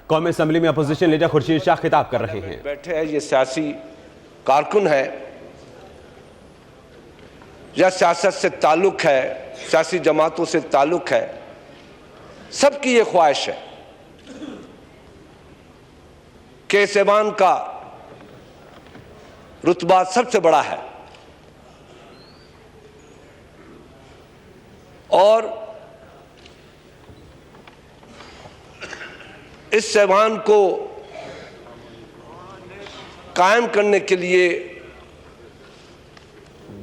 कौमी असम्बली में opposition leader Khurshid Shah खिताब कर रहे हैं। बैठे हैं, ये सियासी कारकुन है या सियासत से ताल्लुक है, सियासी जमातों से ताल्लुक है, सबकी ये ख्वाहिश है कि इस ऐवान का रुतबा सबसे बड़ा है और इस ऐवान को कायम करने के लिए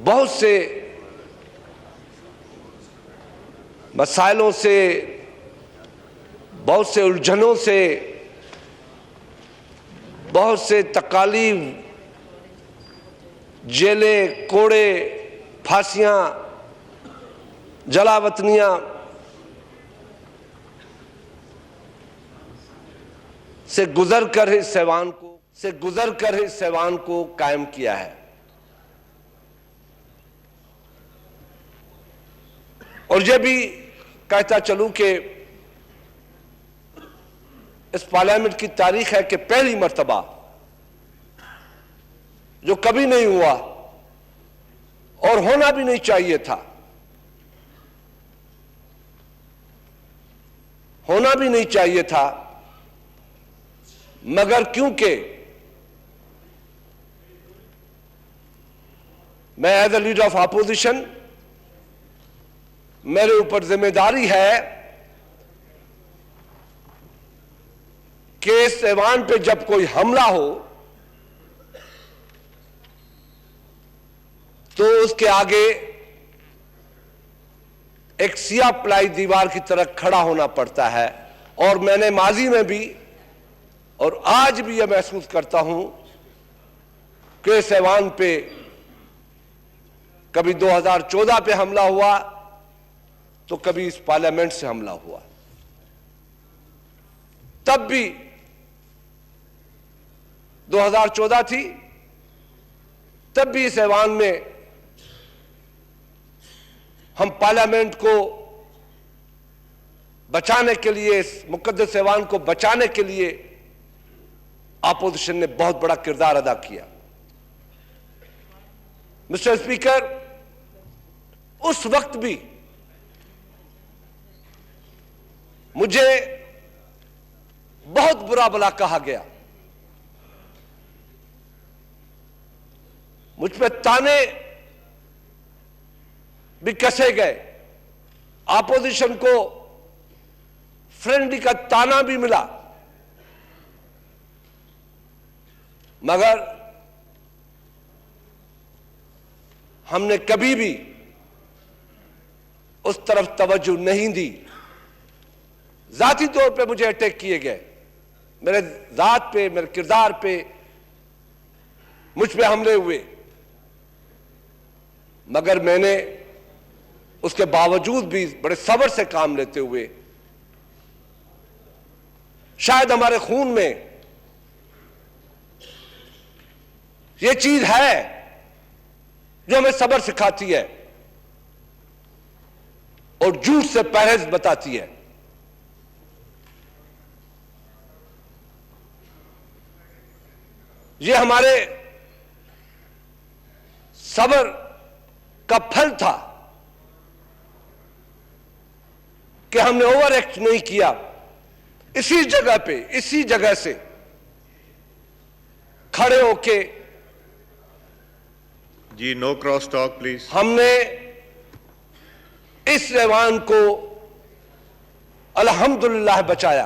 बहुत से मसाइलों से, बहुत से उलझनों से, बहुत से तकालीफ, जेलें, कोड़े, फांसियां, जलावतनियां से गुजर कर इस ऐवान को कायम किया है। और यह भी कहता चलूं कि इस पार्लियामेंट की तारीख है कि पहली मर्तबा, जो कभी नहीं हुआ और होना भी नहीं चाहिए था, होना भी नहीं चाहिए था, मगर क्योंकि मैं as a leader of opposition, मेरे ऊपर जिम्मेदारी है कि इस ऐवान पे जब कोई हमला हो तो उसके आगे एक सिया प्लाई दीवार की तरह खड़ा होना पड़ता है। और मैंने माजी में भी और आज भी यह महसूस करता हूं कि इस ऐवान पे कभी 2014 पे हमला हुआ तो कभी इस पार्लियामेंट से हमला हुआ, तब भी 2014 थी, तब भी इस ऐवान में हम पार्लियामेंट को बचाने के लिए, इस मुकद्दस ऐवान को बचाने के लिए अपोजिशन ने बहुत बड़ा किरदार अदा किया। मिस्टर स्पीकर, उस वक्त भी मुझे बहुत बुरा भला कहा गया, मुझ पे ताने भी कसे गए, अपोजिशन को फ्रेंडली का ताना भी मिला, मगर हमने कभी भी उस तरफ तवज्जो नहीं दी। जाती तौर पे मुझे अटैक किए गए, मेरे जात पे, मेरे किरदार पे, मुझ पे हमले हुए, मगर मैंने उसके बावजूद भी बड़े सब्र से काम लेते हुए, शायद हमारे खून में यह चीज है जो हमें सब्र सिखाती है और झूठ से परहेज बताती है। यह हमारे सब्र का फल था कि हमने ओवर एक्ट नहीं किया। इसी जगह पे, इसी जगह से खड़े होके जी, नो क्रॉस टॉक प्लीज। हमने इस ऐवान को अल्हम्दुलिल्लाह बचाया।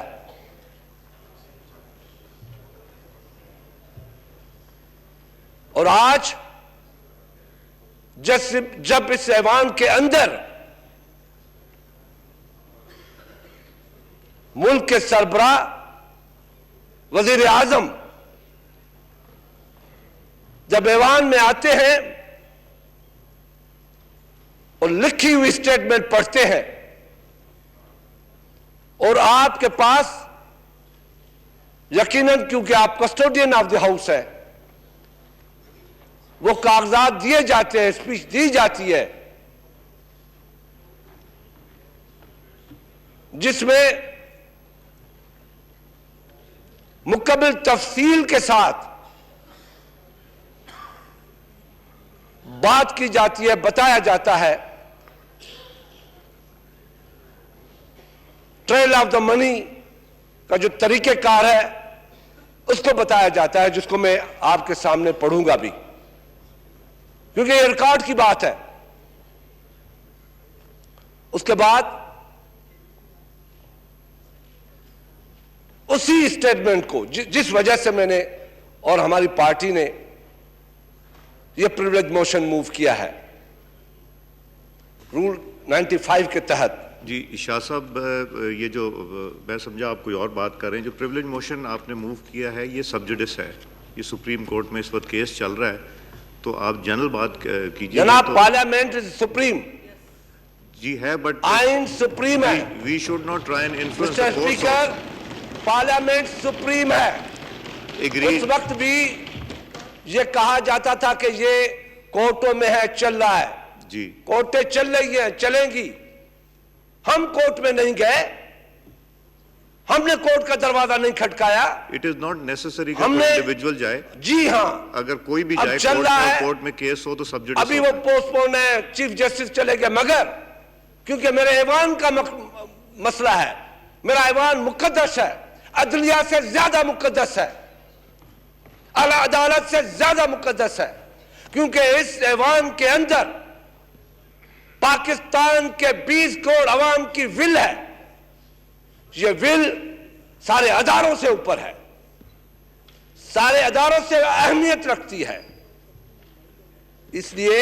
और आज जब इस ऐवान के अंदर मुल्क के सरबराह, वजीर आजम जब ऐवान में आते हैं और लिखी हुई स्टेटमेंट पढ़ते हैं और आपके पास यकीनन, क्योंकि आप कस्टोडियन ऑफ द हाउस है, वो कागजात दिए जाते हैं, स्पीच दी जाती है जिसमें मुकम्मल तफसील के साथ बात की जाती है, बताया जाता है, ट्रेल ऑफ द मनी का जो तरीकेकार है उसको बताया जाता है, जिसको मैं आपके सामने पढ़ूंगा भी, क्योंकि ये रिकॉर्ड की बात है। उसके बाद उसी स्टेटमेंट को जिस वजह से मैंने और हमारी पार्टी ने यह प्रिविलेज मोशन मूव किया है रूल 95 के तहत। जी शाह साहब, ये जो मैं समझा आप कोई और बात कर रहे हैं, जो प्रिविलेज मोशन आपने मूव किया है ये सब जुडिस है, ये सुप्रीम कोर्ट में इस वक्त केस चल रहा है, तो आप जनरल बात कीजिए। जनाब, तो पार्लियामेंट इज सुप्रीम, जी है, बट आइन सुप्रीम है। We should not try and influence the mister speaker, parliament supreme है। उस वक्त भी ये कहा जाता था कि ये कोर्टों में है, चल रहा है। जी, कोर्टें चल रही हैं, चलेंगी। हम कोर्ट में नहीं गए, हमने कोर्ट का दरवाजा नहीं खटकाया। इट इज नॉट नेसेसरी कि हमने इंडिविजुअल जाए। जी हाँ, अगर कोई भी अब जाए चल रहा है, कोर्ट में केस हो तो सब जुडिस अभी वो पोस्टपोन है, चीफ जस्टिस चले गए, मगर क्योंकि मेरे ऐवान का मसला है, मेरा ऐवान मुकद्दस है, अदलिया से ज्यादा मुकद्दस है, आला अदालत से ज्यादा मुकद्दस है, क्योंकि इस ऐवान के अंदर पाकिस्तान के 20 करोड़ अवाम की विल है। ये विल सारे अदारों से ऊपर है, सारे अदारों से अहमियत रखती है। इसलिए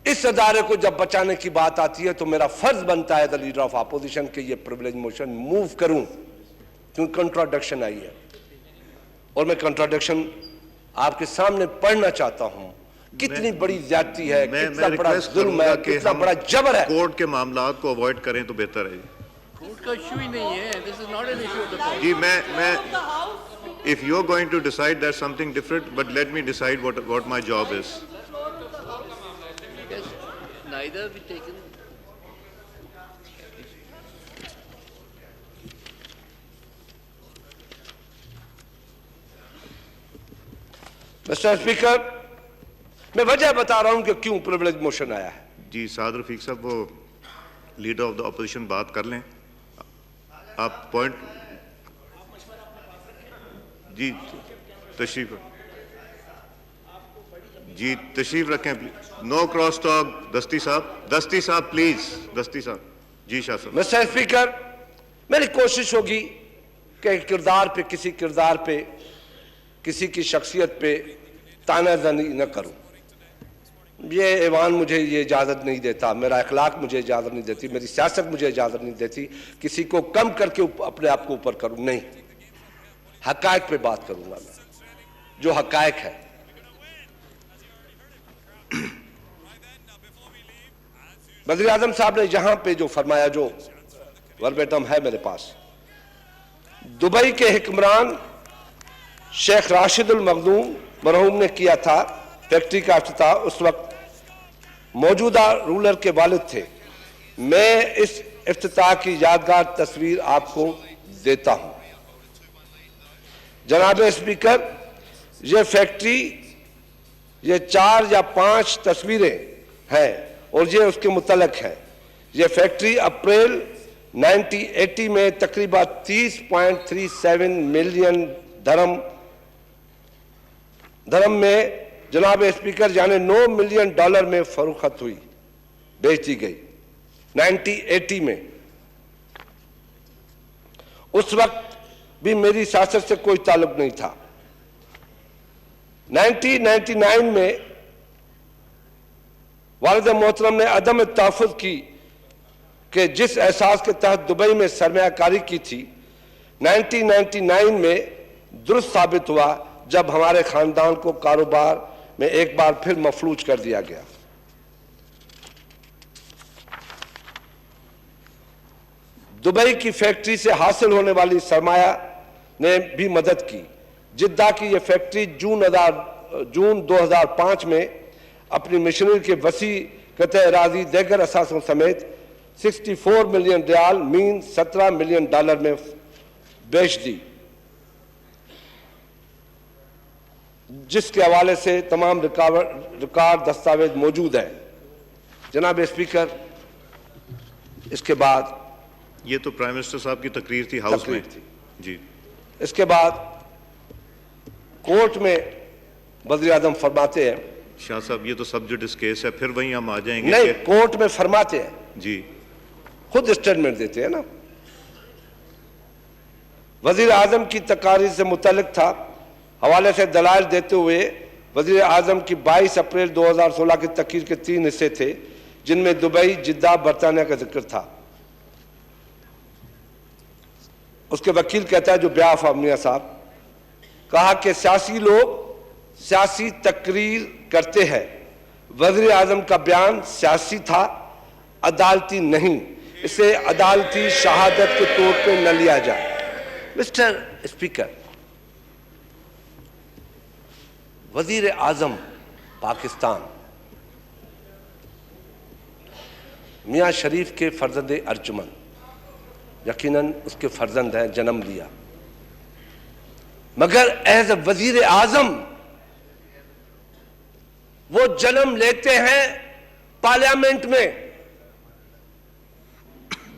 इस अदारे को जब बचाने की बात आती है तो मेरा फर्ज बनता है द लीडर ऑफ अपोजिशन के ये प्रिविलेज मोशन मूव करूं, क्योंकि कंट्राडिक्शन आई है और मैं कंट्राडिक्शन आपके सामने पढ़ना चाहता हूं। कितनी बड़ी ज्यादती है, कितना बड़ा जुल्म है, कितना बड़ा जबर है। कोर्ट के मामलात को अवॉइड करें तो बेहतर है। कोर्ट का इशू ही नहीं है, this is not an issue of the court. जी, मैं if you're going to decide that's something different, but let me decide what my job is. Yes, neither be taken. Mister speaker, मैं वजह बता रहा हूं कि क्यों प्रिविलेज मोशन आया है। जी साद रफीक साहब, वो लीडर ऑफ द अपोजिशन बात कर लें, आप पॉइंट। जी तशरीफ, जी तशरीफ रखें प्लीज। No cross talk. दस्ती साहब प्लीज, दस्ती साहब। जी शाह साहब। मिस्टर स्पीकर, मेरी कोशिश होगी कि किरदार पे, किसी किरदार पे, किसी की शख्सियत पे तानाज़नी न करूं। ये ऐवान मुझे ये इजाज़त नहीं देता, मेरा अखलाक मुझे इजाज़त नहीं देती, मेरी सियासत मुझे इजाज़त नहीं देती किसी को कम करके अपने आप को ऊपर करूं। नहीं, हकायक पे बात करूंगा मैं, जो हकायक है। वज़ीर आज़म साहब ने यहां पे जो फरमाया, जो वर्बेटम है मेरे पास, दुबई के हुक्मरान शेख राशिदुल मखदूम मरहूम ने किया था फैक्ट्री का इफ्तिताह, उस वक्त मौजूदा रूलर के वालिद थे। मैं इस इफ्तिताह की यादगार तस्वीर आपको देता हूं। जनाब स्पीकर, ये फैक्ट्री, ये 4 या 5 तस्वीरें हैं और ये उसके मुतल्लक है। ये फैक्ट्री अप्रैल 1980 में तकरीबन 30.37 मिलियन धर्म में, जनाब स्पीकर, यानी $9 मिलियन में फरोख्त हुई, बेच दी गई 1980 में। उस वक्त भी मेरी सियासत से कोई ताल्लुक नहीं था। 1999 में वालिद मोहतरम ने अदम तहफ़्फ़ुज़ की कि जिस एहसास के तहत दुबई में सरमायाकारी की थी, 1999 में दुरुस्त साबित हुआ जब हमारे खानदान को कारोबार में एक बार फिर मफलूज कर दिया गया। दुबई की फैक्ट्री से हासिल होने वाली सरमाया ने भी मदद की। जिद्दा की यह फैक्ट्री जून 2005 में अपनी मशीनरी के वसी कतई अराज़ी, देगर असासों समेत 64 मिलियन रियाल मीन $17 मिलियन में बेच दी, जिसके हवाले से तमाम रिकॉर्ड दस्तावेज मौजूद है। जनाब स्पीकर, इसके बाद ये तो प्राइम मिनिस्टर साहब की तकरीर थी हाउस में थी। जी। इसके बाद कोर्ट में वज़ीर आज़म फरमाते हैं, शाह साहब ये तो सब जुडिस केस है, फिर वहीं हम आ जाएंगे। नहीं, कोर्ट में फरमाते हैं जी, खुद स्टेटमेंट देते हैं ना। वज़ीर आज़म की तकारीर से मुतल्लिक था, हवाले से दलाइल देते हुए वज़ीर आज़म की 22 अप्रैल 2016 की तकरीर के 3 हिस्से थे, जिनमें दुबई, जिद्दा, बरतानिया का जिक्र था। उसके वकील कहता है, जो ब्याफ मियां साहब, कहा कि सियासी लोग सियासी तकरीर करते हैं, वज़ीर आज़म का बयान सियासी था, अदालती नहीं, इसे अदालती शहादत के तौर पर न लिया जाए। मिस्टर स्पीकर, वज़ीर आज़म पाकिस्तान मियां शरीफ के फर्जंद अर्जुमन, यकीनन उसके फर्जंद हैं, जन्म लिया, मगर एज ए वज़ीर आज़म वो जन्म लेते हैं पार्लियामेंट में,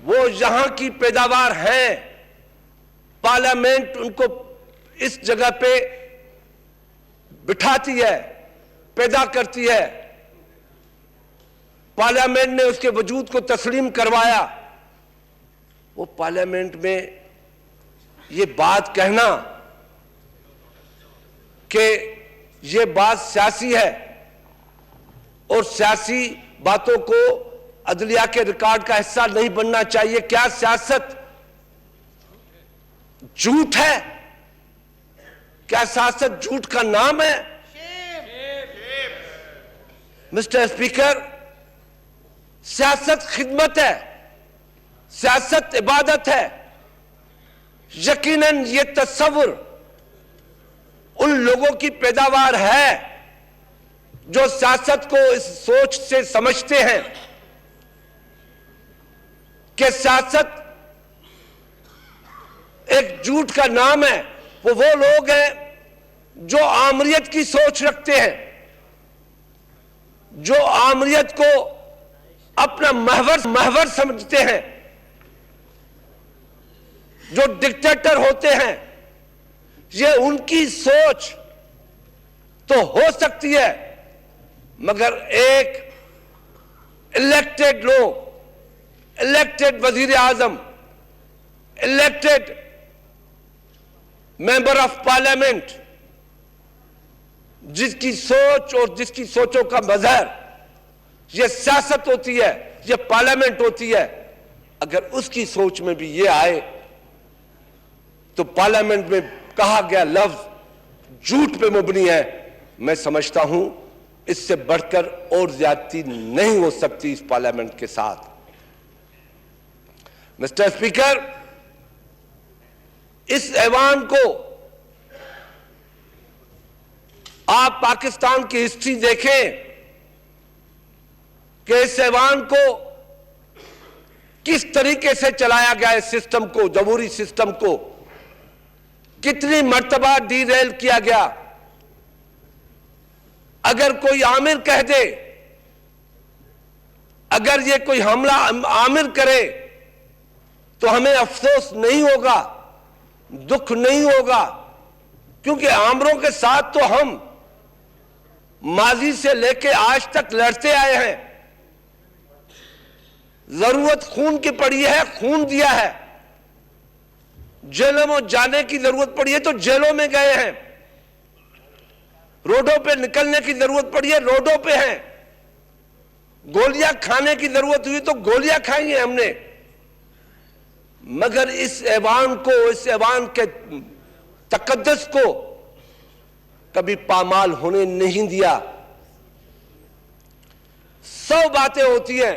वो यहां की पैदावार है, पार्लियामेंट उनको इस जगह पे बिठाती है, पैदा करती है, पार्लियामेंट ने उसके वजूद को तस्लीम करवाया। वो पार्लियामेंट में ये बात कहना कि ये बात सियासी है और सियासी बातों को अदलिया के रिकॉर्ड का हिस्सा नहीं बनना चाहिए, क्या सियासत झूठ है? क्या सियासत झूठ का नाम है? मिस्टर स्पीकर, सियासत खिदमत है, सियासत इबादत है। यकीनन ये तस्वुर उन लोगों की पैदावार है जो सियासत को इस सोच से समझते हैं कि सियासत एक झूठ का नाम है। वो लोग हैं जो आमरियत की सोच रखते हैं, जो आमरियत को अपना महवर समझते हैं, जो डिक्टेटर होते हैं। ये उनकी सोच तो हो सकती है, मगर एक इलेक्टेड लोग, इलेक्टेड वजीर आजम, इलेक्टेड मेंबर ऑफ पार्लियामेंट, जिसकी सोच और जिसकी सोचों का मजहर ये सियासत होती है, ये पार्लियामेंट होती है, अगर उसकी सोच में भी ये आए तो पार्लियामेंट में कहा गया लफ्ज झूठ पे मुबनी है। मैं समझता हूं इससे बढ़कर और ज्यादती नहीं हो सकती इस पार्लियामेंट के साथ। मिस्टर स्पीकर, इस ऐवान को आप पाकिस्तान की हिस्ट्री देखें कि इस ऐवान को किस तरीके से चलाया गया, इस सिस्टम को, जमहूरी सिस्टम को कितनी मर्तबा डीरेल किया गया। अगर कोई आमिर कह दे, अगर ये कोई हमला आमिर करे तो हमें अफसोस नहीं होगा, दुख नहीं होगा, क्योंकि आमिरों के साथ तो हम माजी से लेके आज तक लड़ते आए हैं। जरूरत खून की पड़ी है, खून दिया है। जेलों में जाने की जरूरत पड़ी है तो जेलों में गए हैं, रोडों पे निकलने की जरूरत पड़ी है, रोडों पे हैं, गोलियां खाने की जरूरत हुई तो गोलियां खाई हैं हमने। मगर इस ऐवान को, इस ऐवान के तकद्दुस को कभी पामाल होने नहीं दिया। 100 बातें होती हैं,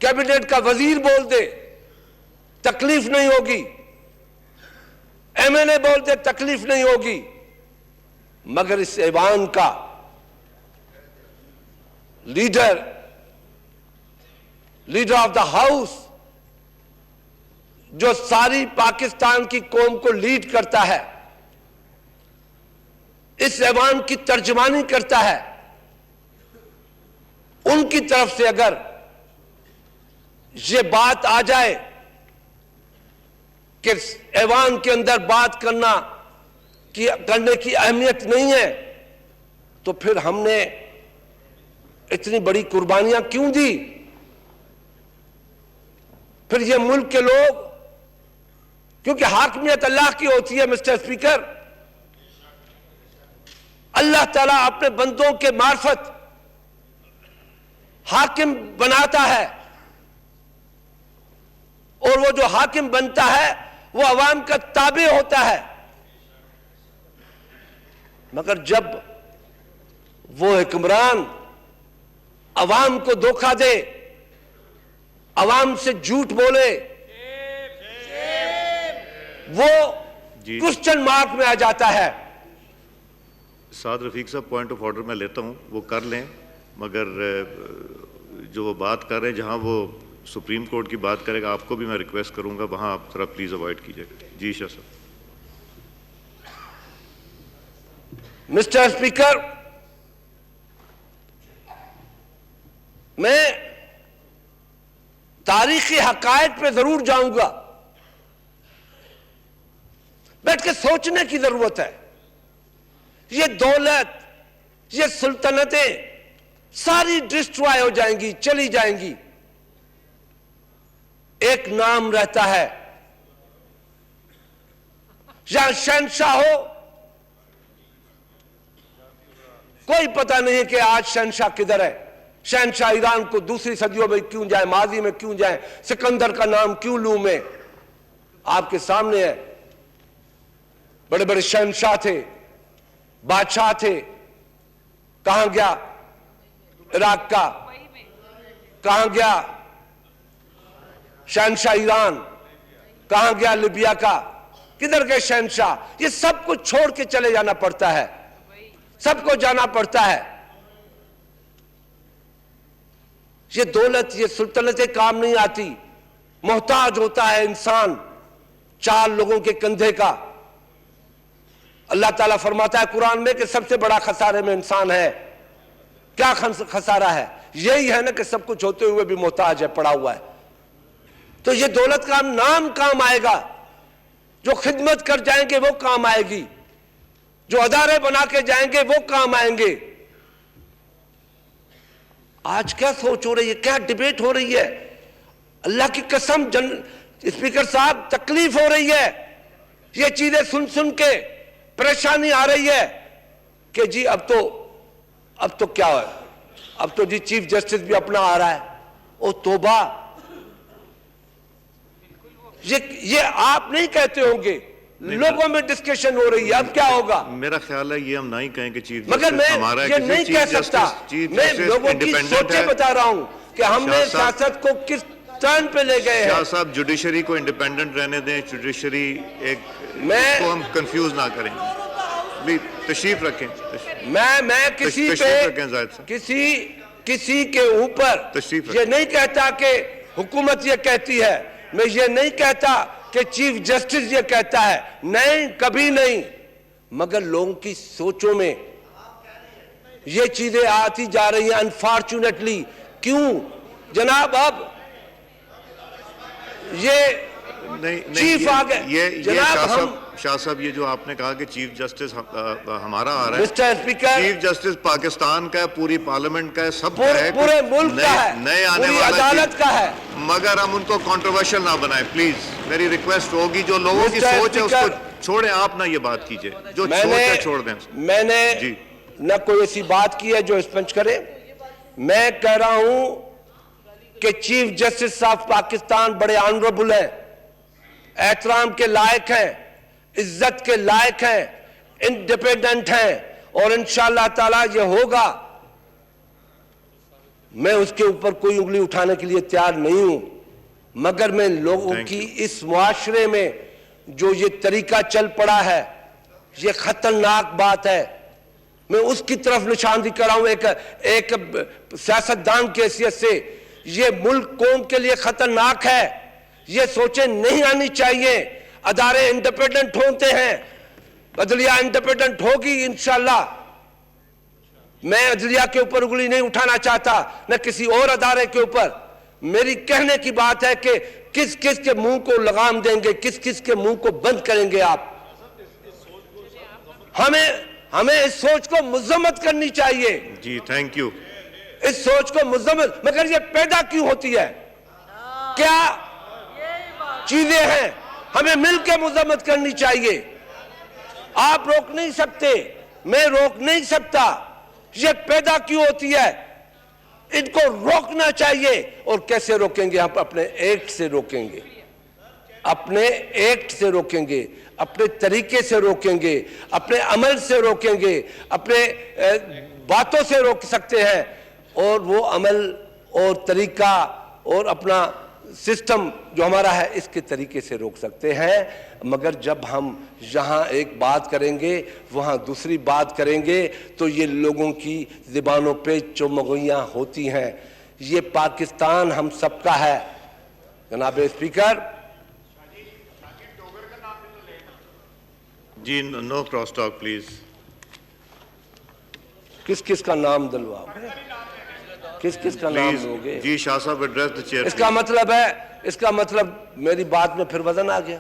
कैबिनेट का वजीर बोल दे तकलीफ नहीं होगी, एमएनए बोल दे तकलीफ नहीं होगी, मगर इस ऐवान का लीडर ऑफ द हाउस जो सारी पाकिस्तान की कौम को लीड करता है, इस ऐवान की तर्जमानी करता है, उनकी तरफ से अगर ये बात आ जाए कि ऐवान के अंदर बात करने की अहमियत नहीं है, तो फिर हमने इतनी बड़ी कुर्बानियां क्यों दी? फिर ये मुल्क के लोग, क्योंकि हाकमियत अल्लाह की होती है मिस्टर स्पीकर, अल्लाह ताला अपने बंदों के मार्फत हाकिम बनाता है, और वो जो हाकिम बनता है वो अवाम का ताबे होता है। मगर जब वो हुक्मरान अवाम को धोखा दे, अवाम से झूठ बोले, वो क्वेश्चन मार्क में आ जाता है। साद रफीक साहब, पॉइंट ऑफ ऑर्डर मैं लेता हूं, वो कर लें, मगर जो वो बात कर रहे हैं, जहां वो सुप्रीम कोर्ट की बात करेगा, आपको भी मैं रिक्वेस्ट करूंगा वहां आप थोड़ा प्लीज अवॉइड कीजिएगा। जी शाह साहब। मिस्टर स्पीकर, मैं तारीखी हकायक पे जरूर जाऊंगा, बैठ के सोचने की जरूरत है। ये दौलत, ये सुल्तनतें सारी डिस्ट्रॉय हो जाएंगी, चली जाएंगी। एक नाम रहता है, जहां शहंशाह हो, कोई पता नहीं कि आज शहंशाह किधर है। शहंशाह ईरान को दूसरी सदियों में क्यों जाए, माजी में क्यों जाए, सिकंदर का नाम क्यों लूं मैं? आपके सामने है, बड़े बड़े शहंशाह थे, बादशाह थे। कहां गया इराक का? कहां गया शहंशाह ईरान? कहां गया लिबिया का? किधर गए शहंशाह? ये सब कुछ छोड़ के चले जाना पड़ता है, सबको जाना पड़ता है। ये दौलत, ये सुल्तनतें काम नहीं आती। मोहताज होता है इंसान चार लोगों के कंधे का। अल्लाह ताला फरमाता है कुरान में कि सबसे बड़ा खसारे में इंसान है। क्या खसारा है? यही है ना कि सब कुछ होते हुए भी मोहताज है, पड़ा हुआ है। तो ये दौलत का नाम काम आएगा, जो खिदमत कर जाएंगे वो काम आएगी, जो अदारे बना के जाएंगे वो काम आएंगे। आज क्या सोच हो रही है, क्या डिबेट हो रही है? अल्लाह की कसम स्पीकर साहब, तकलीफ हो रही है। ये चीजें सुन सुन के परेशानी आ रही है कि जी अब तो क्या है, अब तो जी चीफ जस्टिस भी अपना आ रहा है। ओ तौबा, ये आप नहीं कहते होंगे, लोगों में डिस्कशन हो रही है। अब क्या होगा? मेरा ख्याल है ये हम नहीं कहें कि चीफ मगर मैं ये नहीं कह सकता। मैं लोगों की सोचें बता रहा हूं कि हमने सियासत को किस टर्न पे ले गए हैं। शाह साहब, जुडिशरी को इंडिपेंडेंट रहने दें। जुडिशरी को हम कंफ्यूज ना करें। तशरीफ रखें। मैं किसी पे किसी के ऊपर ये नहीं कहता कि हुकूमत ये कहती है, मैं ये नहीं कहता कि चीफ जस्टिस ये कहता है, नहीं, कभी नहीं। मगर लोगों की सोचों में ये चीजें आती जा रही हैं अनफॉर्चुनेटली। क्यों जनाब? अब ये नहीं, चीफ आ गए जनाब। शाह साहब, ये जो आपने कहा कि चीफ जस्टिस हमारा आ रहा है, mister speaker, chief justice Pakistan का है, पूरी पार्लियामेंट का है, सब का है, पूरे मुल्क का है, नए आने पूरी वाला अदालत का है। मगर हम उनको कंट्रोवर्शियल ना बनाए प्लीज। मेरी रिक्वेस्ट होगी, जो लोगों की सोच है उसको छोड़ें, आप ना ये बात कीजिए, जो सोच है छोड़ दें। मैंने न कोई ऐसी बात की है जो स्पंज करे। मैं कह रहा हूं कि चीफ जस्टिस ऑफ पाकिस्तान बड़े ऑनरेबल हैं, एहतराम के लायक हैं, इज्जत के लायक हैं, इंडिपेंडेंट हैं, और इंशाअल्लाह ताला ये होगा। मैं उसके ऊपर कोई उंगली उठाने के लिए तैयार नहीं हूं, मगर मैं लोगों की इस मुआशरे में जो ये तरीका चल पड़ा है, ये खतरनाक बात है। मैं उसकी तरफ निशानदेही कर रहा हूं एक सियासतदान की हैसियत से। ये मुल्क कौम के लिए खतरनाक है। ये सोचें नहीं आनी चाहिए। अदारे इंडिपेंडेंट होते हैं, अदलिया इंडिपेंडेंट होगी इंशाल्लाह। मैं अदलिया के ऊपर उंगली नहीं उठाना चाहता, न किसी और अदारे के ऊपर। मेरी कहने की बात है कि किस किस के मुंह को लगाम देंगे, किस किस के मुंह को बंद करेंगे आप। हमें इस सोच को मुजम्मत करनी चाहिए। जी थैंक यू। इस सोच को मुजम्मत, मगर ये पैदा क्यों होती है, क्या चीजें हैं, हमें मिलकर मुजम्मत करनी चाहिए। आप रोक नहीं सकते, मैं रोक नहीं सकता। ये पैदा क्यों होती है, इनको रोकना चाहिए। और कैसे रोकेंगे हम? अपने एक्ट से रोकेंगे, अपने एक्ट से रोकेंगे, अपने तरीके से रोकेंगे, अपने अमल से रोकेंगे, अपने बातों से रोक सकते हैं। और वो अमल और तरीका और अपना सिस्टम जो हमारा है इसके तरीके से रोक सकते हैं। मगर जब हम यहाँ एक बात करेंगे वहाँ दूसरी बात करेंगे तो ये लोगों की ज़ुबानों पे चुमगुइयाँ होती हैं। ये पाकिस्तान हम सबका है। जनाब स्पीकर जी नो क्रॉस टॉक प्लीज। किस किस का नाम दिलवाओ, किस किस का नाम लोगे? जी शाह साहब एड्रेस द चेयर। इसका मतलब मेरी बात में फिर वजन आ गया।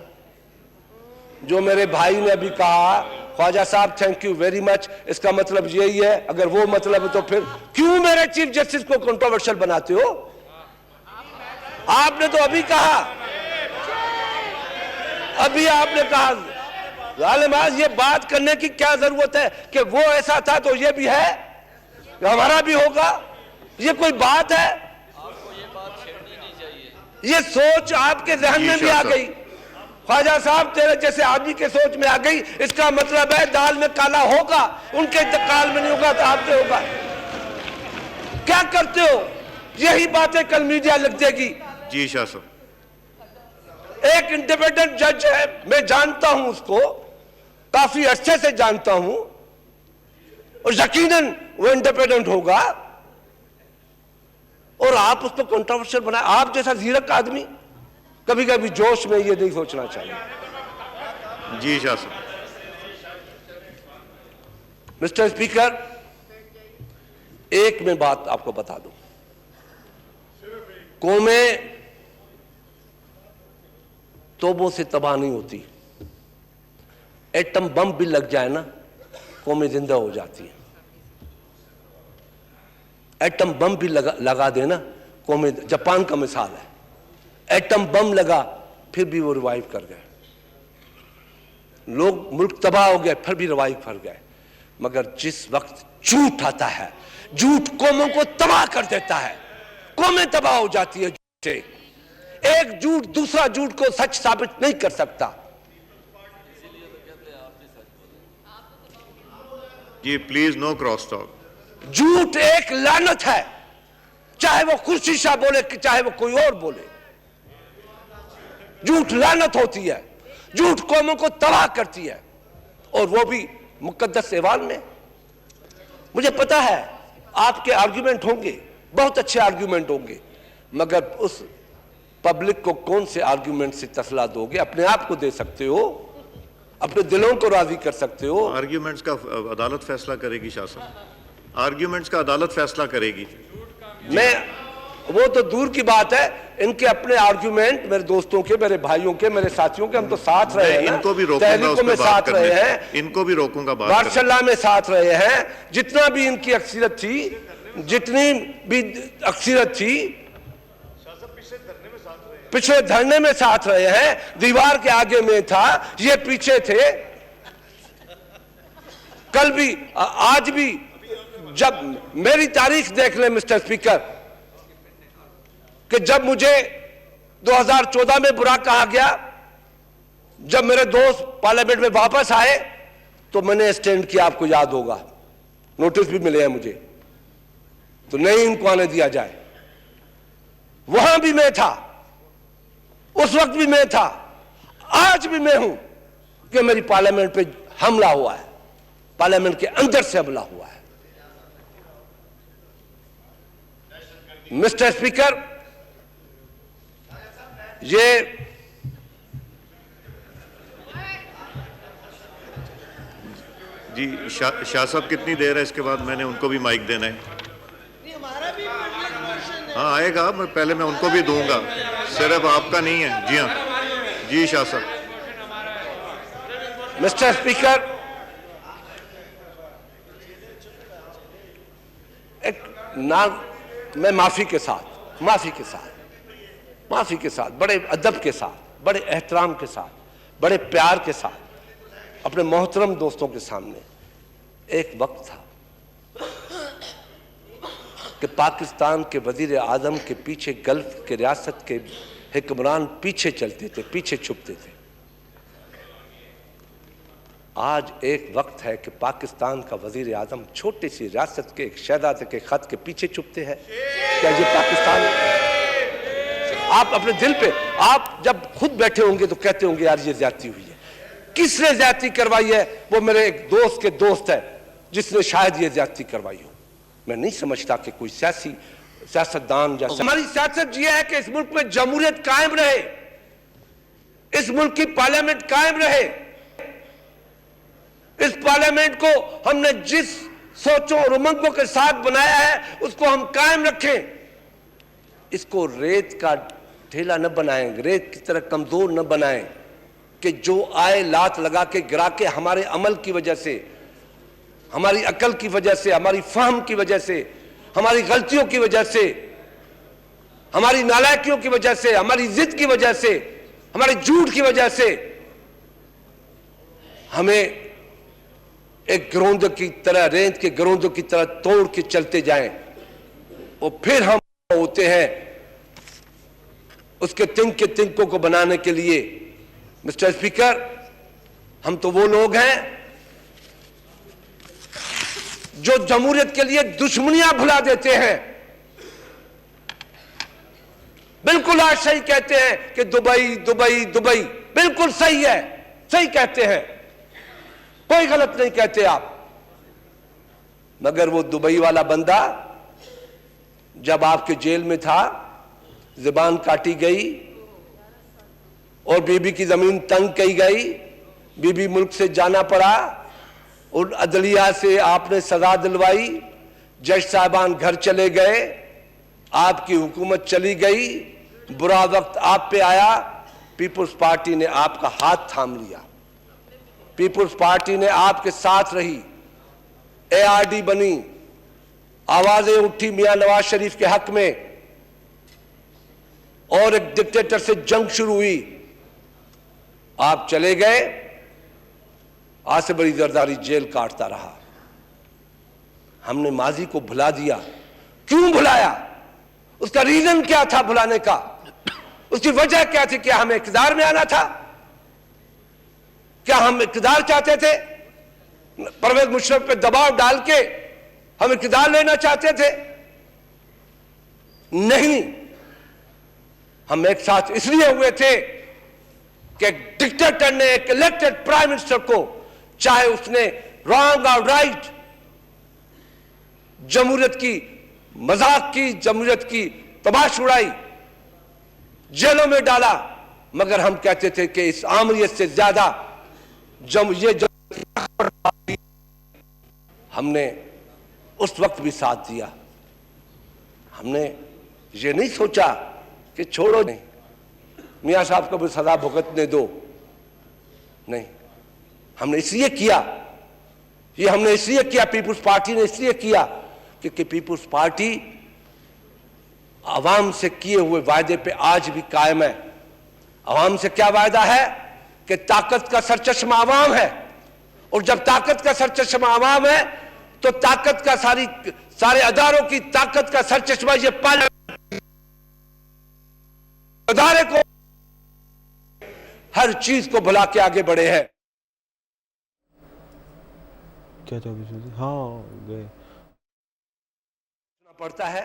जो मेरे भाई ने अभी कहा, Khwaja Sahab thank you very much, इसका मतलब यही है। अगर वो मतलब है तो फिर क्यों मेरे चीफ जस्टिस को कंट्रोवर्शियल बनाते हो? आपने तो अभी कहा, अभी आपने कहा जालिमाज, ये बात करने की क्या जरूरत है कि वो ऐसा था तो ये भी है, हमारा भी होगा। ये कोई बात है? ये सोच आपके जहन में भी आ गई, ख्वाजा साहब तेरे जैसे आदमी के सोच में आ गई। इसका मतलब है दाल में काला होगा, उनके काल में नहीं होगा तो आपसे होगा। क्या करते हो? यही बातें कल मीडिया लिख देगी। जी शाह साहब। एक इंडिपेंडेंट जज है, मैं जानता हूं उसको, काफी अच्छे से जानता हूं, और यकीनन वो इंडिपेंडेंट होगा। और आप उसको कंट्रोवर्शियल बनाए। आप जैसा जीरक आदमी कभी कभी जोश में ये नहीं सोचना चाहिए। जी शाह साहब। मिस्टर स्पीकर, एक मैं बात आपको बता दूं, कौमें तोबों से तबाह नहीं होती। एटम बम भी लग जाए ना, कौमें जिंदा हो जाती है। एटम बम भी लगा देना, कौमें, जापान का मिसाल है, एटम बम लगा फिर भी वो रिवाइव कर गए। लोग, मुल्क तबाह हो गए फिर भी रिवाइव कर गए। मगर जिस वक्त झूठ आता है, झूठ कौमों को तबाह कर देता है, कौमें तबाह हो जाती है झूठ से। एक झूठ दूसरा झूठ को सच साबित नहीं कर सकता। जी प्लीज नो क्रॉस टॉक। झूठ एक लानत है, चाहे वो खुर्शीद शाह बोले कि चाहे वो कोई और बोले। झूठ लानत होती है, झूठ कौमों को तबाह करती है, और वो भी मुकद्दस ऐवान में। मुझे पता है आपके आर्ग्यूमेंट होंगे, बहुत अच्छे आर्ग्यूमेंट होंगे, मगर उस पब्लिक को कौन से आर्ग्यूमेंट से तसला दोगे? अपने आप को दे सकते हो, अपने दिलों को राजी कर सकते हो। आर्ग्यूमेंट्स का अदालत फैसला करेगी शाह साहब, आर्ग्यूमेंट्स का अदालत फैसला करेगी। मैं, वो तो दूर की बात है, इनके अपने आर्ग्यूमेंट, मेरे दोस्तों के, मेरे भाइयों के, मेरे साथियों के, हम तो साथ रहे हैं। इनको भी रोकूंगा, तहरीकों में साथ रहे हैं, इनको भी रोकूंगा, मार्शल्लाह में साथ रहे हैं। जितना भी इनकी अक्सरियत थी, जितनी भी अक्सरियत थी, पिछले धरने में साथ रहे हैं। दीवार के आगे में था, ये पीछे थे। कल भी, आज भी, जब मेरी तारीख देख ले मिस्टर स्पीकर, कि जब मुझे 2014 में बुरा कहा गया, जब मेरे दोस्त पार्लियामेंट में वापस आए तो मैंने स्टैंड किया, आपको याद होगा, नोटिस भी मिले हैं मुझे, तो नहीं इनको आने दिया जाए। वहां भी मैं था, उस वक्त भी मैं था, आज भी मैं हूं कि मेरी पार्लियामेंट पे हमला हुआ है, पार्लियामेंट के अंदर से हमला हुआ है। मिस्टर स्पीकर, ये जी शाह साहब कितनी देर है, इसके बाद मैंने उनको भी माइक देना है। हाँ आएगा, पहले मैं उनको भी दूंगा, सिर्फ आपका नहीं है। जी हाँ, जी शाह साहब। मिस्टर स्पीकर, मैं माफी के साथ बड़े अदब के साथ, बड़े एहतराम के साथ, बड़े प्यार के साथ अपने मोहतरम दोस्तों के सामने, एक वक्त था कि पाकिस्तान के वजीर आजम के पीछे गल्फ के रियासत के हुक्मरान पीछे चलते थे, पीछे छुपते थे। आज एक वक्त है कि पाकिस्तान का वजीर आजम छोटी सी रियासत के एक शहजादे के खत के पीछे छुपते हैं। क्या ये पाकिस्तान? आप अपने दिल पे, आप जब खुद बैठे होंगे तो कहते होंगे यार ये ज्यादती हुई है। किसने ज्यादती करवाई है? वो मेरे एक दोस्त के दोस्त है जिसने शायद ये ज्यादती करवाई हो। मैं नहीं समझता कि कोई सियासतदान जैसा। हमारी सियासत ये है कि इस मुल्क में जमहूरियत कायम रहे, इस मुल्क की पार्लियामेंट कायम रहे। इस पार्लियामेंट को हमने जिस सोचों और उमंगों के साथ बनाया है उसको हम कायम रखें। इसको रेत का ढेला न बनाएं, रेत की तरह कमजोर न बनाएं कि जो आए लात लगा के गिरा के हमारे अमल की वजह से, हमारी अकल की वजह से, हमारी फहम की वजह से, हमारी गलतियों की वजह से, हमारी नालायकियों की वजह से, हमारी जिद की वजह से, हमारे झूठ की वजह से हमें एक गिरोंद की तरह, रेत के गिरोंद की तरह तोड़ के चलते जाएं और फिर हम होते हैं उसके तिनकों को बनाने के लिए। मिस्टर स्पीकर, हम तो वो लोग हैं जो जमहूरियत के लिए दुश्मनियां भुला देते हैं। बिल्कुल आज सही कहते हैं कि दुबई दुबई दुबई, बिल्कुल सही है, सही कहते हैं, कोई गलत नहीं कहते आप। मगर वो दुबई वाला बंदा जब आपके जेल में था, जुबान काटी गई और बीबी की जमीन तंग की गई, बीबी मुल्क से जाना पड़ा और अदलिया से आपने सजा दिलवाई, जज साहबान घर चले गए, आपकी हुकूमत चली गई, बुरा वक्त आप पे आया, पीपुल्स पार्टी ने आपका हाथ थाम लिया, पीपुल्स पार्टी ने आपके साथ रही, ARD बनी, आवाजें उठी मियां नवाज शरीफ के हक में और एक डिक्टेटर से जंग शुरू हुई। आप चले गए, आसिफ अली जरदारी जेल काटता रहा। हमने माजी को भुला दिया। क्यों भुलाया? उसका रीजन क्या था भुलाने का? उसकी वजह क्या थी? क्या हमें इक़्तिदार में आना था? क्या हम इक़्तिदार चाहते थे? परवेज मुशर्रफ पे दबाव डाल के हम इक़्तिदार लेना चाहते थे? नहीं, हम एक साथ इसलिए हुए थे कि डिक्टेटर ने एक इलेक्टेड प्राइम मिनिस्टर को, चाहे उसने रॉन्ग और राइट जमहूरियत की मजाक की, जमहूरियत की तबाश उड़ाई, जेलों में डाला, मगर हम कहते थे कि इस आमरीत से ज्यादा हमने उस वक्त भी साथ दिया। हमने ये नहीं सोचा कि छोड़ो नहीं, मियां साहब को भी सजा भुगतने दो, नहीं, हमने इसलिए किया, ये हमने इसलिए किया, पीपुल्स पार्टी ने इसलिए किया क्योंकि पीपुल्स पार्टी आवाम से किए हुए वायदे पे आज भी कायम है। आवाम से क्या वायदा है कि ताकत का सरचश्मा आवाम है, और जब ताकत का सरचश्मा आवाम है तो ताकत का सारे अदारों की ताकत का सरचश्मा ये पार्लियामेंट अदारे को हर चीज को भुला के आगे बढ़े हैं। क्या था? हाँ गए पड़ता है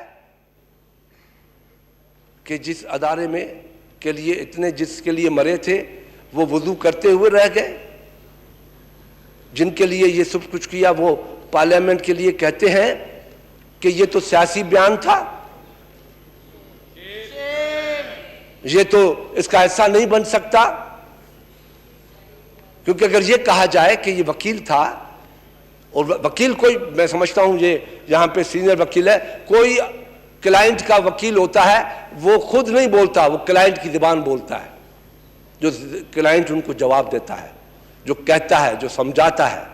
कि जिस अदारे में के लिए इतने जिसके लिए मरे थे वो वुजू करते हुए रह गए, जिनके लिए ये सब कुछ किया वो पार्लियामेंट के लिए कहते हैं कि ये तो सियासी बयान था। ये तो इसका हिस्सा नहीं बन सकता, क्योंकि अगर ये कहा जाए कि ये वकील था, और वकील कोई, मैं समझता हूं ये यहां पे सीनियर वकील है, कोई क्लाइंट का वकील होता है वो खुद नहीं बोलता, वो क्लाइंट की जुबान बोलता है, जो क्लाइंट उनको जवाब देता है, जो कहता है, जो समझाता है।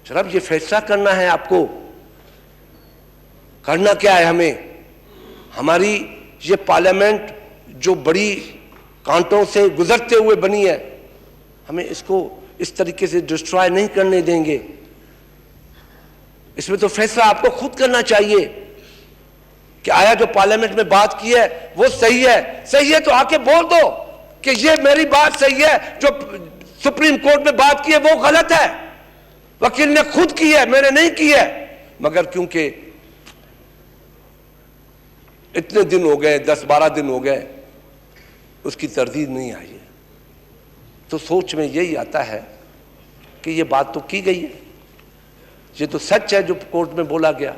जनाब ये फैसला करना है आपको, करना क्या है हमें। हमारी ये पार्लियामेंट जो बड़ी कांटों से गुजरते हुए बनी है, हमें इसको इस तरीके से डिस्ट्रॉय नहीं करने देंगे। इसमें तो फैसला आपको खुद करना चाहिए कि आया जो पार्लियामेंट में बात की है वो सही है। सही है तो आके बोल दो कि ये मेरी बात सही है, जो सुप्रीम कोर्ट में बात की है वो गलत है, वकील ने खुद की है, मैंने नहीं की है। मगर क्योंकि इतने दिन हो गए, 10-12 दिन हो गए, उसकी तरदीद नहीं आई है, तो सोच में यही आता है कि ये बात तो की गई है, ये तो सच है जो कोर्ट में बोला गया,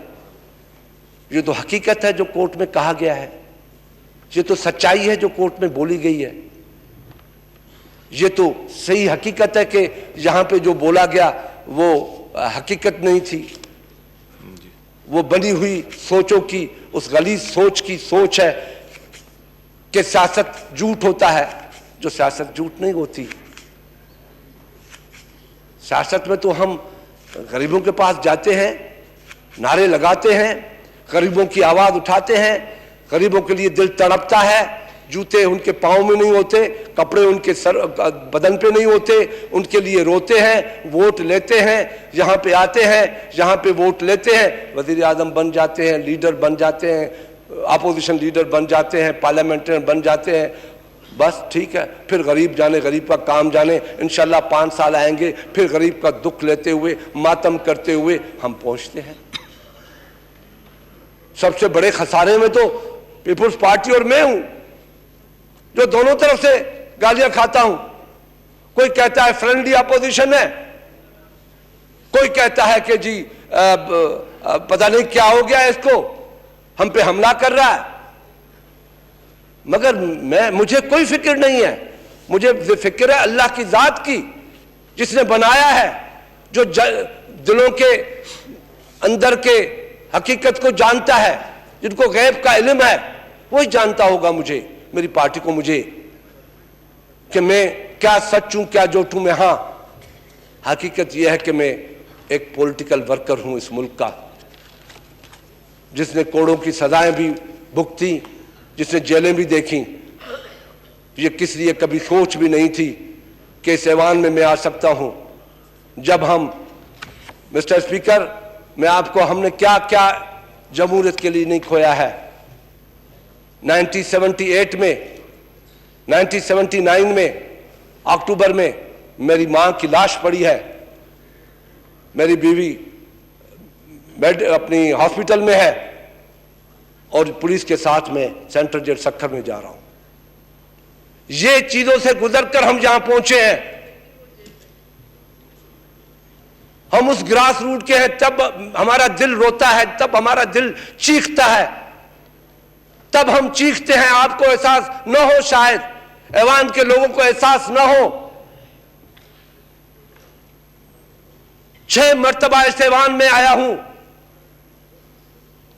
ये तो हकीकत है जो कोर्ट में कहा गया है, ये तो सच्चाई है जो कोर्ट में बोली गई है, ये तो सही हकीकत है कि यहां पे जो बोला गया वो हकीकत नहीं थी, वो बनी हुई सोचों की, उस गलीज सोच की सोच है कि सियासत झूठ होता है, जो सियासत झूठ नहीं होती। सियासत में तो हम गरीबों के पास जाते हैं, नारे लगाते हैं, गरीबों की आवाज उठाते हैं, गरीबों के लिए दिल तड़पता है, जूते उनके पाँव में नहीं होते, कपड़े उनके सर बदन पे नहीं होते, उनके लिए रोते हैं, वोट लेते हैं, यहाँ पे आते हैं, यहाँ पे वोट लेते हैं, वजीर आजम बन जाते हैं, लीडर बन जाते हैं, अपोजिशन लीडर बन जाते हैं, पार्लियामेंटेरियन बन जाते हैं, बस ठीक है। फिर गरीब जाने, गरीब का काम जाने, इंशाल्लाह 5 साल आएंगे, फिर गरीब का दुख लेते हुए, मातम करते हुए हम पहुंचते हैं। सबसे बड़े खसारे में तो पीपुल्स पार्टी और मैं हूं, जो दोनों तरफ से गालियां खाता हूं। कोई कहता है फ्रेंडली अपोजिशन है, कोई कहता है कि जी पता नहीं क्या हो गया इसको, हम पे हमला कर रहा है। मगर मुझे कोई फिक्र नहीं है, मुझे फिक्र है अल्लाह की जात की, जिसने बनाया है, जो दिलों के अंदर के हकीकत को जानता है, जिनको गैब का इल्म है, वही जानता होगा मुझे, मेरी पार्टी को, मुझे, कि मैं क्या सच हूं क्या झूठ हूं। मैं, हां, हकीकत यह है कि मैं एक पॉलिटिकल वर्कर हूं इस मुल्क का, जिसने करोड़ों की सजाएं भी भुगती, जिसने जेलें भी देखी। ये किस लिए कभी सोच भी नहीं थी कि इस ऐवान में मैं आ सकता हूं। जब हम, मिस्टर स्पीकर, मैं आपको, हमने क्या क्या जमहूरियत के लिए नहीं खोया है। 1978 में, 1979 में अक्टूबर में मेरी मां की लाश पड़ी है, मेरी बीवी बेड अपनी हॉस्पिटल में है, और पुलिस के साथ में सेंट्रल जेल सक्खर में जा रहा हूं। ये चीजों से गुजरकर हम यहां पहुंचे हैं। हम उस ग्रास रूट के हैं, तब हमारा दिल रोता है, तब हमारा दिल चीखता है, तब हम चीखते हैं। आपको एहसास न हो, शायद ऐवान के लोगों को एहसास न हो। 6 मर्तबा इस ऐवान में आया हूं,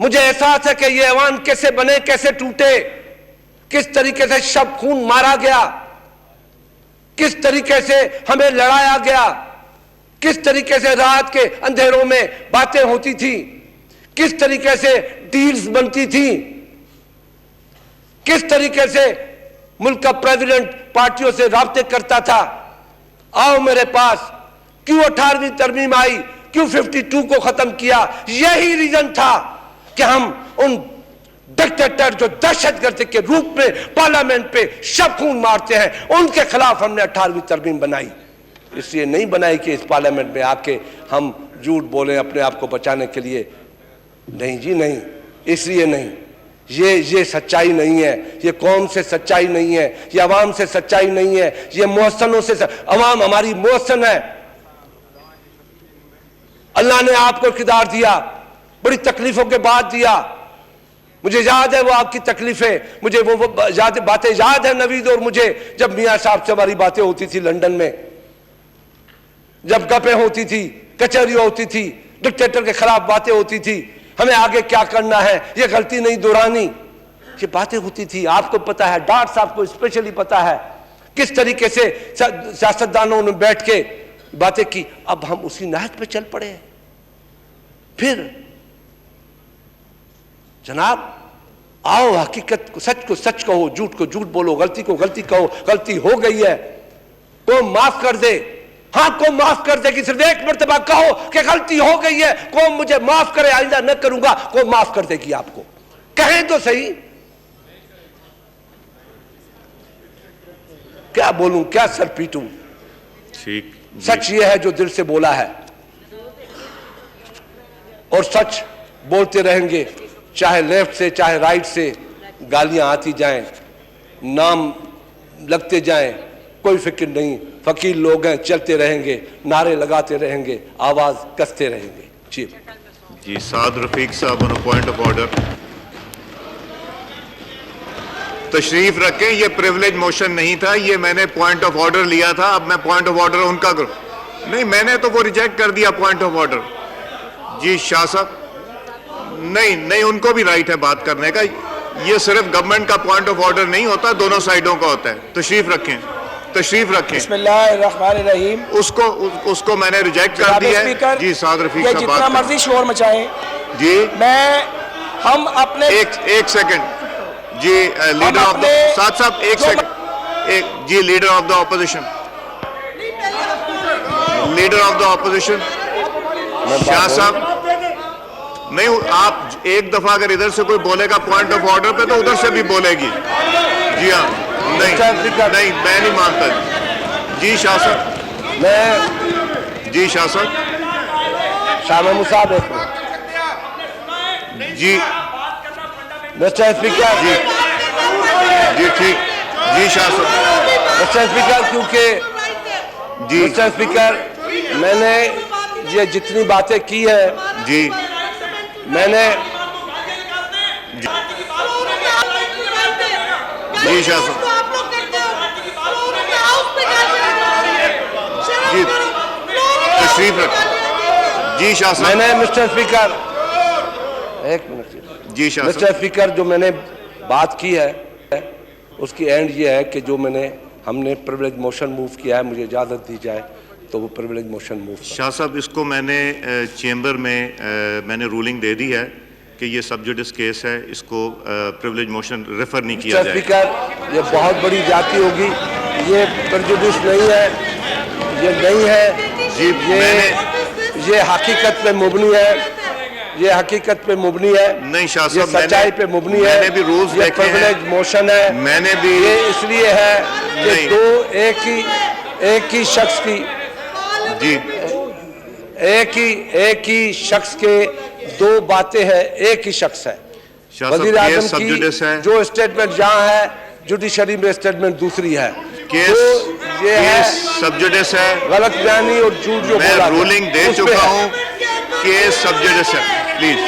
मुझे एहसास है कि ये ऐवान कैसे बने, कैसे टूटे, किस तरीके से शब खून मारा गया, किस तरीके से हमें लड़ाया गया, किस तरीके से रात के अंधेरों में बातें होती थी, किस तरीके से डील्स बनती थी, किस तरीके से मुल्क का प्रेसिडेंट पार्टियों से राब्ते करता था। आओ मेरे पास, क्यों 18वीं तरमीम आई, क्यों 52 को खत्म किया। यही रीजन था कि हम उन डिक्टेटर जो दहशतगर्द के रूप में पार्लियामेंट पे शब खून मारते हैं, उनके खिलाफ हमने 18वीं तरमीम बनाई। इसलिए नहीं बनाई कि इस पार्लियामेंट में आके हम झूठ बोले अपने आप को बचाने के लिए, नहीं जी नहीं, इसलिए नहीं। ये सच्चाई नहीं है, ये कौम से सच्चाई नहीं है, ये अवाम से सच्चाई नहीं है, ये मुहस्सनों से। अवाम हमारी मुहस्सन है। अल्लाह ने आपको इक़्तिदार दिया, बड़ी तकलीफों के बाद दिया। मुझे याद है वो आपकी तकलीफें, मुझे वो बातें याद है नवीद और मुझे, जब मियाँ साहब से हमारी बातें होती थी लंदन में, जब गपें होती थी, कचहरियां होती थी, डिक्टेटर के खिलाफ बातें होती थी, हमें आगे क्या करना है, ये गलती नहीं दोहरानी, ये बातें होती थी। आपको पता है, डाट साहब को स्पेशली पता है किस तरीके से सियासतदानों ने बैठ के बातें की। अब हम उसी नहज पे चल पड़े हैं। फिर जनाब आओ, हकीकत को सच कहो, झूठ को झूठ बोलो, गलती को गलती कहो, गलती हो गई है को माफ कर दे। हाँ, को माफ कर दे कि सिर्फ एक मर्तबा कहो कि गलती हो गई है, को मुझे माफ करे, आइंदा न करूंगा, को माफ कर देगी आपको। कहें तो सही, क्या बोलूं, क्या सर पीटूं। ठीक, सच ये है जो दिल से बोला है, और सच बोलते रहेंगे, चाहे लेफ्ट से चाहे राइट से गालियां आती जाएं, नाम लगते जाएं, कोई फिक्र नहीं। फकीर लोग हैं, चलते रहेंगे, नारे लगाते रहेंगे, आवाज कसते रहेंगे। जी साद रफीक साहब ऑन पॉइंट ऑफ ऑर्डर तशरीफ रखें। ये प्रिविलेज मोशन नहीं था, ये मैंने पॉइंट ऑफ ऑर्डर लिया था। अब मैं पॉइंट ऑफ ऑर्डर उनका करूं नहीं, मैंने तो वो रिजेक्ट कर दिया पॉइंट ऑफ ऑर्डर। जी शाह साहब, नहीं उनको भी राइट है बात करने का। ये सिर्फ गवर्नमेंट का पॉइंट ऑफ ऑर्डर नहीं होता, दोनों साइडों का होता है। तशरीफ रखें। बिस्मिल्लाहिर्रहमानिर्रहीम। उसको मैंने रिजेक्ट कर दिया है। जी साद रफीक साहब, जितना मर्जी शोर मचाएं जी, हम अपने एक सेकंड जी, लीडर ऑफ द साहब एक सेकंड, जी leader of the opposition, Shah साहब, नहीं आप एक दफा अगर इधर से कोई बोलेगा पॉइंट ऑफ ऑर्डर पे तो उधर से भी बोलेगी। जी हाँ, नहीं मैं नहीं मानता। जी शाह साहब, जी शाह साहब, शाह महमूद साहब, जी मिस्टर स्पीकर, जी ठीक, जी शाह साहब, मिस्टर स्पीकर, क्योंकि जी मिस्टर स्पीकर, मैंने ये जितनी बातें की है, जी मैंने जी शाह साहब, जी तशरीफ रख, जी शाह साहब, मैंने मिस्टर स्पीकर, एक मिनट जी शाह मिस्टर स्पीकर, जो मैंने बात की है उसकी एंड ये है कि जो हमने प्रिविलेज मोशन मूव किया है, मुझे इजाज़त दी जाए तो वो प्रिविलेज मोशन मूव। शाह साहब, इसको मैंने चेंबर में मैंने रूलिंग दे दी है कि ये सब जुडिस केस है, इसको प्रिविलेज मोशन रेफर नहीं किया जाए। स्पीकर, ये बहुत बड़ी जाति होगी, ये प्रेजुडिस नहीं है, ये नहीं है जी, ये हकीकत पे मुबनी है, ये हकीकत पे मुबनी है, नहीं शाह ये साहब, सच्चाई पे मुबनी है। मैंने भी रूल्स ये देखे हैं, प्रिविलेज मोशन है, मैंने भी, ये इसलिए है कि नहीं। दो एक ही शख्स की, जी एक ही शख्स के दो बातें हैं, एक ही शख्स है। शाह साहब, वजीर केस आजम सब जुडिस है, की जो स्टेटमेंट जहां है, जुडिशरी में स्टेटमेंट दूसरी है। केस तो ये है सब जुडिस है, गलत बयानी और झूठ जो मैं बोला रूलिंग दे उस पे चुका है। हूं, केस सब जुडिस है। प्लीज